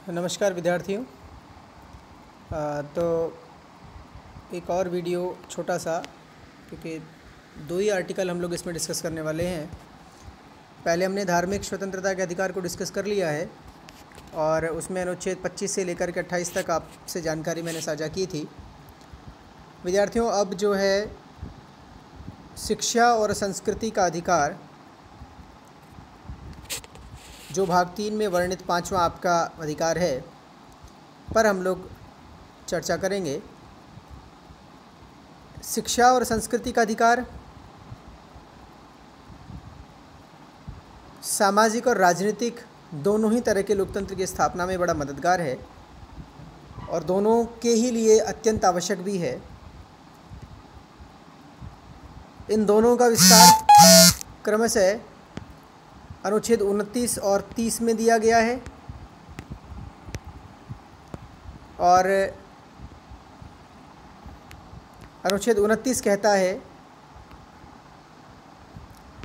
नमस्कार विद्यार्थियों। तो एक और वीडियो छोटा सा, क्योंकि दो ही आर्टिकल हम लोग इसमें डिस्कस करने वाले हैं। पहले हमने धार्मिक स्वतंत्रता के अधिकार को डिस्कस कर लिया है और उसमें अनुच्छेद 25 से लेकर के 28 तक आपसे जानकारी मैंने साझा की थी। विद्यार्थियों, अब जो है शिक्षा और संस्कृति का अधिकार, जो भाग 3 में वर्णित 5वां आपका अधिकार है, पर हम लोग चर्चा करेंगे। शिक्षा और संस्कृति का अधिकार सामाजिक और राजनीतिक दोनों ही तरह के लोकतंत्र की स्थापना में बड़ा मददगार है और दोनों के ही लिए अत्यंत आवश्यक भी है। इन दोनों का विस्तार क्रमशः अनुच्छेद 29 और 30 में दिया गया है और अनुच्छेद 29 कहता है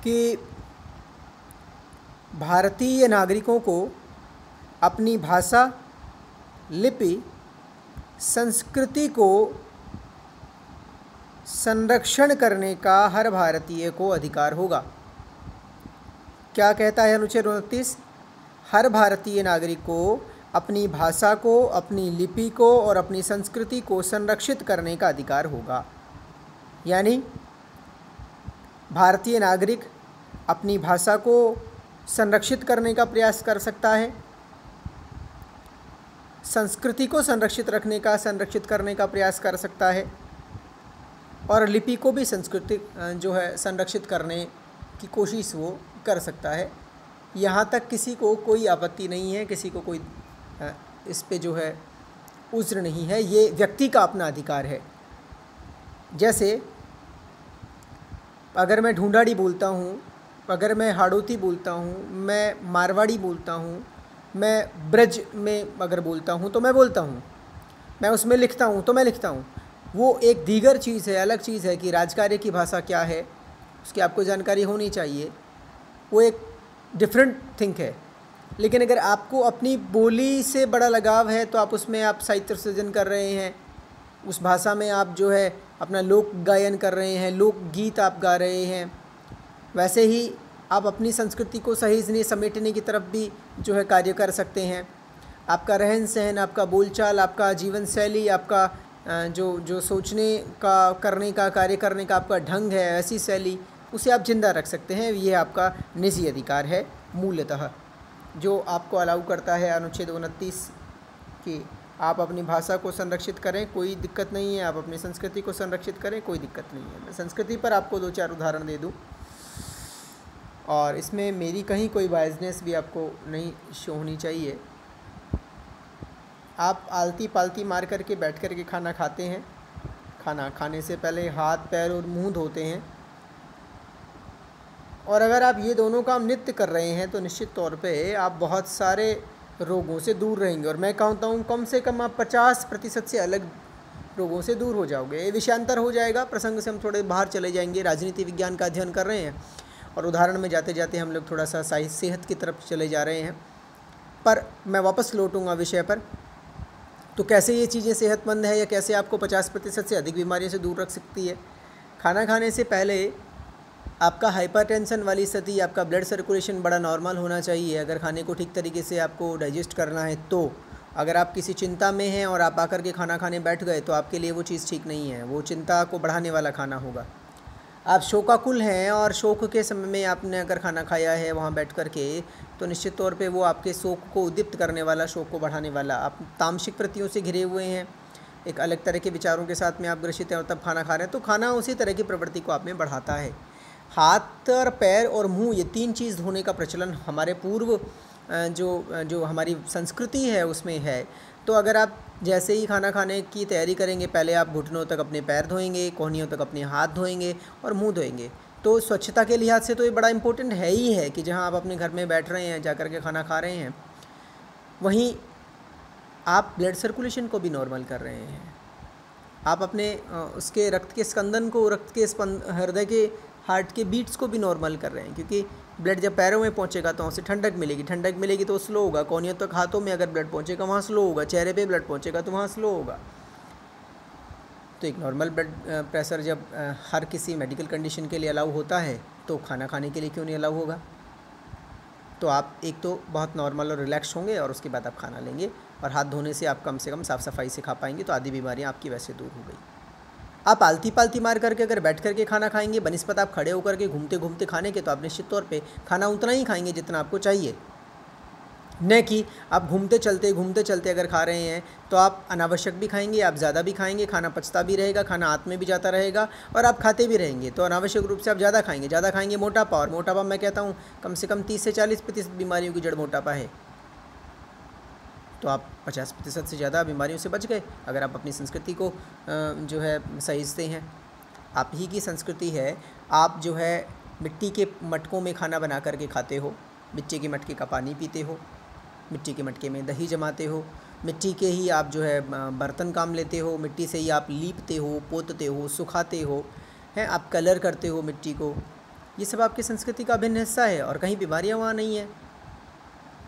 कि भारतीय नागरिकों को अपनी भाषा, लिपि, संस्कृति को संरक्षण करने का हर भारतीय को अधिकार होगा। क्या कहता है अनुच्छेद 29? हर भारतीय नागरिक को अपनी भाषा को, अपनी लिपि को और अपनी संस्कृति को संरक्षित करने का अधिकार होगा। यानी भारतीय नागरिक अपनी भाषा को संरक्षित करने का प्रयास कर सकता है, संस्कृति को संरक्षित करने का प्रयास कर सकता है और लिपि को भी संरक्षित करने की कोशिश वो कर सकता है। यहाँ तक किसी को कोई आपत्ति नहीं है, किसी को कोई इस पे उज़्र नहीं है। ये व्यक्ति का अपना अधिकार है। जैसे अगर मैं ढूंढाड़ी बोलता हूँ, अगर मैं हाड़ौती बोलता हूँ, मैं मारवाड़ी बोलता हूँ, मैं ब्रज में अगर बोलता हूँ तो मैं बोलता हूँ, मैं उसमें लिखता हूँ तो मैं लिखता हूँ। वो एक दीगर चीज़ है, अलग चीज़ है कि राजकार्य की भाषा क्या है, उसकी आपको जानकारी होनी चाहिए। वो एक डिफरेंट थिंग है। लेकिन अगर आपको अपनी बोली से बड़ा लगाव है तो आप उसमें आप साहित्य सृजन कर रहे हैं, उस भाषा में आप अपना लोक गायन कर रहे हैं, लोकगीत आप गा रहे हैं। वैसे ही आप अपनी संस्कृति को सहेजने समेटने की तरफ भी कार्य कर सकते हैं। आपका रहन सहन, आपका बोलचाल, आपका जीवन शैली, आपका जो सोचने का, करने का, कार्य करने का आपका ढंग है, ऐसी शैली, उसे आप जिंदा रख सकते हैं। ये आपका निजी अधिकार है मूलतः, जो आपको अलाउ करता है अनुच्छेद 29 कि आप अपनी भाषा को संरक्षित करें, कोई दिक्कत नहीं है। आप अपनी संस्कृति को संरक्षित करें, कोई दिक्कत नहीं है। मैं संस्कृति पर आपको 2-4 उदाहरण दे दूं और इसमें मेरी कहीं कोई बायसनेस भी आपको नहीं शो होनी चाहिए। आप आलती पालती मार करके बैठ कर के खाना खाते हैं। खाना खाने से पहले हाथ, पैर और मुंह धोते हैं और अगर आप ये दोनों काम नित्य कर रहे हैं तो निश्चित तौर पे आप बहुत सारे रोगों से दूर रहेंगे। और मैं कहता हूँ कम से कम आप 50% से अलग रोगों से दूर हो जाओगे। ये विषयांतर हो जाएगा, प्रसंग से हम थोड़े बाहर चले जाएंगे। राजनीति विज्ञान का अध्ययन कर रहे हैं और उदाहरण में जाते जाते हम लोग थोड़ा सा सेहत की तरफ चले जा रहे हैं। पर मैं वापस लौटूंगा विषय पर। तो कैसे ये चीज़ें सेहतमंद है या कैसे आपको 50% से अधिक बीमारियों से दूर रख सकती है? खाना खाने से पहले आपका हाइपरटेंशन वाली स्थिति, आपका ब्लड सर्कुलेशन बड़ा नॉर्मल होना चाहिए अगर खाने को ठीक तरीके से आपको डाइजेस्ट करना है। तो अगर आप किसी चिंता में हैं और आप आकर के खाना खाने बैठ गए तो आपके लिए वो चीज़ ठीक नहीं है, वो चिंता को बढ़ाने वाला खाना होगा। आप शोकाकुल हैं और शोक के समय में आपने अगर खाना खाया है वहाँ बैठ कर के, तो निश्चित तौर पे वो आपके शोक को उद्दीप्त करने वाला, शोक को बढ़ाने वाला। आप तामसिक वृत्तियों से घिरे हुए हैं, एक अलग तरह के विचारों के साथ में आप ग्रसित हैं और तब खाना खा रहे हैं, तो खाना उसी तरह की प्रवृत्ति को आप में बढ़ाता है। हाथ और पैर और मुंह, ये 3 चीज़ धोने का प्रचलन हमारे पूर्व जो हमारी संस्कृति है उसमें है। तो अगर आप जैसे ही खाना खाने की तैयारी करेंगे, पहले आप घुटनों तक अपने पैर धोएंगे, कोहनियों तक अपने हाथ धोएंगे और मुंह धोएंगे। तो स्वच्छता के लिहाज से तो ये बड़ा इंपॉर्टेंट है ही है कि जहाँ आप अपने घर में बैठ रहे हैं, जा कर के खाना खा रहे हैं, वहीं आप ब्लड सर्कुलेशन को भी नॉर्मल कर रहे हैं। आप अपने उसके रक्त के स्पंदन को, हृदय के हार्ट के बीट्स को भी नॉर्मल कर रहे हैं, क्योंकि ब्लड जब पैरों में पहुंचेगा तो उसे ठंडक मिलेगी तो स्लो होगा। कोहनियों तक हाथों में अगर ब्लड पहुंचेगा वहाँ स्लो होगा, चेहरे पे ब्लड पहुंचेगा तो वहाँ स्लो होगा। तो एक नॉर्मल ब्लड प्रेशर जब हर किसी मेडिकल कंडीशन के लिए अलाउ होता है तो खाना खाने के लिए क्यों नहीं अलाउ होगा? तो आप एक तो बहुत नॉर्मल और रिलैक्स होंगे और उसके बाद आप खाना लेंगे, और हाथ धोने से आप कम से कम साफ़ सफाई से खा पाएंगे, तो आधी बीमारियाँ आपकी वैसे दूर हो गई। आप आलती पालती मार करके अगर बैठ करके खाना खाएंगे बनिस्पत आप खड़े होकर के घूमते घूमते खाने के, तो आप निश्चित तौर पे खाना उतना ही खाएंगे जितना आपको चाहिए, न कि आप घूमते चलते अगर खा रहे हैं तो आप अनावश्यक भी खाएंगे, आप ज़्यादा भी खाएंगे, खाना पचता भी रहेगा, खाना हाथ में भी जाता रहेगा और आप खाते भी रहेंगे। तो अनावश्यक रूप से आप ज़्यादा खाएंगे मोटापा, और मोटापा मैं कहता हूँ कम से कम 30 से 40% बीमारियों की जड़ मोटापा है। तो आप 50% से ज़्यादा बीमारियों से बच गए अगर आप अपनी संस्कृति को जो है सहीजते हैं। आप ही की संस्कृति है, आप जो है मिट्टी के मटकों में खाना बना करके खाते हो, मिट्टी के मटके का पानी पीते हो, मिट्टी के मटके में दही जमाते हो, मिट्टी के ही आप जो है बर्तन काम लेते हो, मिट्टी से ही आप लीपते हो, पोतते हो, सुखाते हो, हैं आप कलर करते हो मिट्टी को। ये सब आपकी संस्कृति का अभिन्न हिस्सा है और कहीं बीमारियाँ वहाँ नहीं है।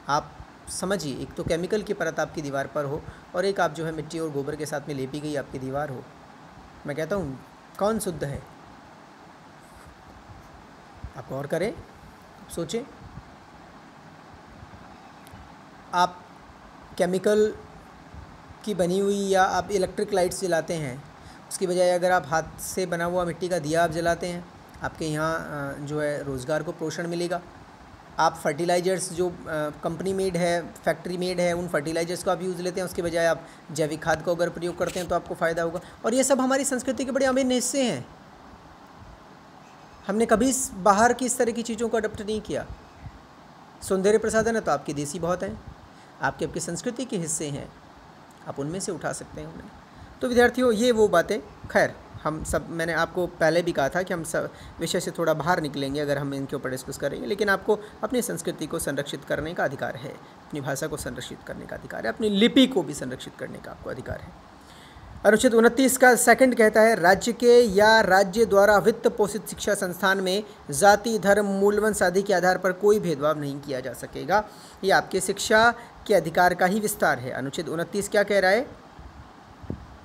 आप समझिए, एक तो केमिकल की परत आपकी दीवार पर हो और एक आप जो है मिट्टी और गोबर के साथ में लेपी गई आपकी दीवार हो। मैं कहता हूँ कौन शुद्ध है? आप गौर करें, सोचें। आप केमिकल की बनी हुई या आप इलेक्ट्रिक लाइट्स जलाते हैं, उसकी बजाय अगर आप हाथ से बना हुआ मिट्टी का दिया आप जलाते हैं, आपके यहाँ जो है रोज़गार को पोषण मिलेगा। आप फर्टिलाइज़र्स जो कंपनी मेड है, फैक्ट्री मेड है, उन फर्टिलाइज़र्स को आप यूज़ लेते हैं, उसके बजाय आप जैविक खाद का अगर प्रयोग करते हैं तो आपको फ़ायदा होगा। और ये सब हमारी संस्कृति के बड़े अभिन्न हिस्से हैं। हमने कभी बाहर की इस तरह की चीज़ों को अडॉप्ट नहीं किया। सौंदर्य प्रसाधन है तो आपकी देसी बहुत हैं, आपकी संस्कृति के हिस्से हैं, आप उनमें से उठा सकते हैं उन्हें। तो विद्यार्थियों, ये वो बातें, खैर हम सब, मैंने आपको पहले भी कहा था कि हम सब विषय से थोड़ा बाहर निकलेंगे अगर हम इनके ऊपर डिस्कस करेंगे, लेकिन आपको अपनी संस्कृति को संरक्षित करने का अधिकार है, अपनी भाषा को संरक्षित करने का अधिकार है, अपनी लिपि को भी संरक्षित करने का आपको अधिकार है। अनुच्छेद 29 का सेकंड कहता है, राज्य के या राज्य द्वारा वित्त पोषित शिक्षा संस्थान में जाति, धर्म, मूलवंश आदि के आधार पर कोई भेदभाव नहीं किया जा सकेगा। ये आपके शिक्षा के अधिकार का ही विस्तार है। अनुच्छेद 29 क्या कह रहा है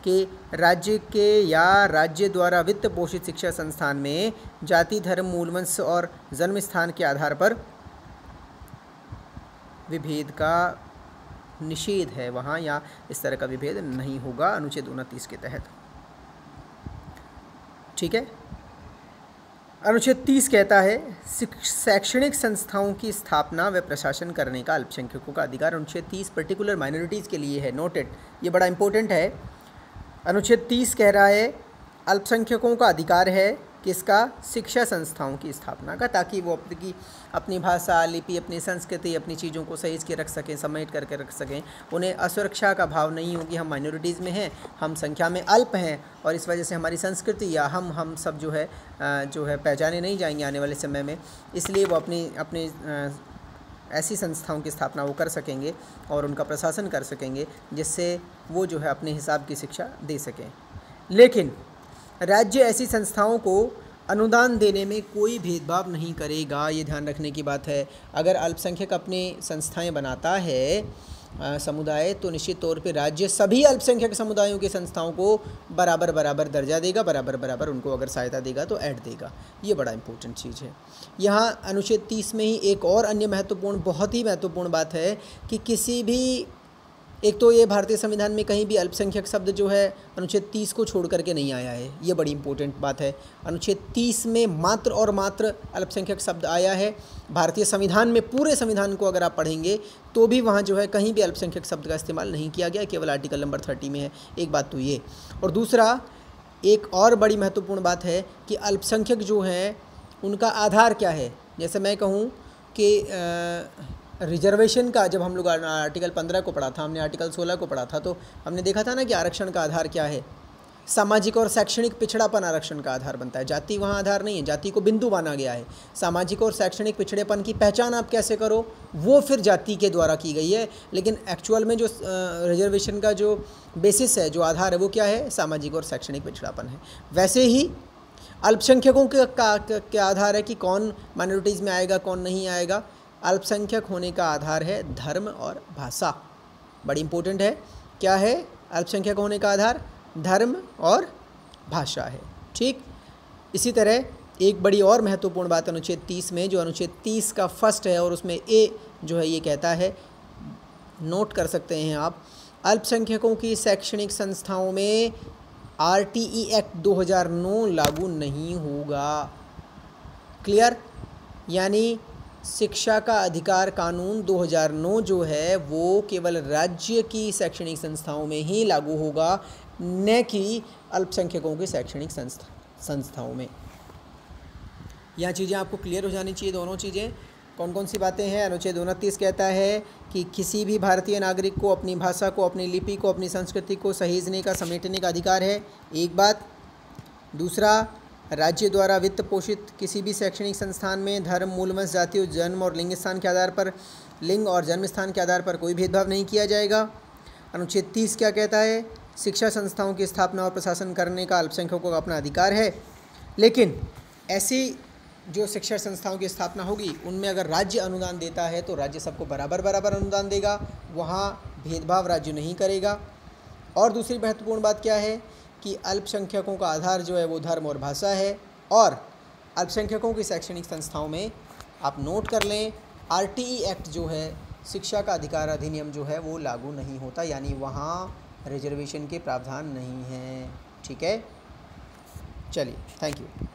कि राज्य के या राज्य द्वारा वित्त पोषित शिक्षा संस्थान में जाति, धर्म, मूलवंश और जन्म स्थान के आधार पर विभेद का निषेध है वहाँ, या इस तरह का विभेद नहीं होगा अनुच्छेद 29 के तहत। ठीक है। अनुच्छेद 30 कहता है, शैक्षणिक संस्थाओं की स्थापना व प्रशासन करने का अल्पसंख्यकों का अधिकार। अनुच्छेद 30 पर्टिकुलर माइनॉरिटीज़ के लिए है, नोटेड, ये बड़ा इंपॉर्टेंट है। अनुच्छेद 30 कह रहा है अल्पसंख्यकों का अधिकार है किसका? शिक्षा संस्थाओं की स्थापना का, ताकि वो अपनी भाषा, लिपि, अपनी संस्कृति, अपनी चीज़ों को सहेज के रख सकें, समेट करके रख सकें। उन्हें असुरक्षा का भाव नहीं हो कि हम माइनॉरिटीज़ में हैं, हम संख्या में अल्प हैं और इस वजह से हमारी संस्कृति या हम सब जो है पहचाने नहीं जाएंगे आने वाले समय में। इसलिए वो अपनी ऐसी संस्थाओं की स्थापना वो कर सकेंगे और उनका प्रशासन कर सकेंगे जिससे वो जो है अपने हिसाब की शिक्षा दे सकें। लेकिन राज्य ऐसी संस्थाओं को अनुदान देने में कोई भेदभाव नहीं करेगा, ये ध्यान रखने की बात है। अगर अल्पसंख्यक अपनी संस्थाएं बनाता है समुदाय, तो निश्चित तौर पे राज्य सभी अल्पसंख्यक समुदायों की संस्थाओं को बराबर दर्जा देगा, बराबर उनको अगर सहायता देगा तो ऐड देगा। ये बड़ा इंपॉर्टेंट चीज़ है। यहाँ अनुच्छेद 30 में ही एक और अन्य बहुत ही महत्वपूर्ण बात है कि किसी भी, एक तो ये भारतीय संविधान में कहीं भी अल्पसंख्यक शब्द जो है अनुच्छेद 30 को छोड़ करके नहीं आया है, ये बड़ी इंपॉर्टेंट बात है। अनुच्छेद 30 में मात्र और मात्र अल्पसंख्यक शब्द आया है। भारतीय संविधान में, पूरे संविधान को अगर आप पढ़ेंगे तो भी वहाँ जो है कहीं भी अल्पसंख्यक शब्द का इस्तेमाल नहीं किया गया, केवल आर्टिकल नंबर 30 में है। एक बात तो ये, और दूसरा एक और बड़ी महत्वपूर्ण बात है कि अल्पसंख्यक जो हैं उनका आधार क्या है। जैसे मैं कहूँ कि रिजर्वेशन का, जब हम लोग आर्टिकल 15 को पढ़ा था, हमने आर्टिकल 16 को पढ़ा था, तो हमने देखा था ना कि आरक्षण का आधार क्या है। सामाजिक और शैक्षणिक पिछड़ापन आरक्षण का आधार बनता है, जाति वहाँ आधार नहीं है, जाति को बिंदु माना गया है। सामाजिक और शैक्षणिक पिछड़ेपन की पहचान आप कैसे करो, वो फिर जाति के द्वारा की गई है। लेकिन एक्चुअल में जो रिजर्वेशन का जो बेसिस है, जो आधार है, वो क्या है? सामाजिक और शैक्षणिक पिछड़ापन है। वैसे ही अल्पसंख्यकों के आधार है कि कौन माइनॉरिटीज़ में आएगा, कौन नहीं आएगा। अल्पसंख्यक होने का आधार है धर्म और भाषा। बड़ी इंपॉर्टेंट है। क्या है अल्पसंख्यक होने का आधार? धर्म और भाषा है। ठीक, इसी तरह एक बड़ी और महत्वपूर्ण बात अनुच्छेद 30 में, जो अनुच्छेद 30 का फर्स्ट है और उसमें ए जो है ये कहता है, नोट कर सकते हैं आप, अल्पसंख्यकों की शैक्षणिक संस्थाओं में RTE एक्ट 2009 लागू नहीं होगा। क्लियर? यानी शिक्षा का अधिकार कानून 2009 जो है वो केवल राज्य की शैक्षणिक संस्थाओं में ही लागू होगा, न कि अल्पसंख्यकों की शैक्षणिक संस्थाओं में। यह चीज़ें आपको क्लियर हो जानी चाहिए, दोनों चीज़ें। कौन कौन सी बातें हैं? अनुच्छेद 29 कहता है कि किसी भी भारतीय नागरिक को अपनी भाषा को, अपनी लिपि को, अपनी संस्कृति को सहेजने का, समेटने का अधिकार है, एक बात। दूसरा, राज्य द्वारा वित्त पोषित किसी भी शैक्षणिक संस्थान में धर्म, मूलवंश, जाति, जन्म और लिंग स्थान के आधार पर, लिंग और जन्म स्थान के आधार पर कोई भेदभाव नहीं किया जाएगा। अनुच्छेद 30 क्या कहता है? शिक्षा संस्थाओं की स्थापना और प्रशासन करने का अल्पसंख्यकों का अपना अधिकार है, लेकिन ऐसी जो शिक्षा संस्थाओं की स्थापना होगी उनमें अगर राज्य अनुदान देता है तो राज्य सबको बराबर बराबर अनुदान देगा, वहाँ भेदभाव राज्य नहीं करेगा। और दूसरी महत्वपूर्ण बात क्या है कि अल्पसंख्यकों का आधार जो है वो धर्म और भाषा है, और अल्पसंख्यकों की शैक्षणिक संस्थाओं में आप नोट कर लें RTE एक्ट जो है, शिक्षा का अधिकार अधिनियम जो है वो लागू नहीं होता, यानी वहाँ रिजर्वेशन के प्रावधान नहीं हैं। ठीक है, चलिए, थैंक यू।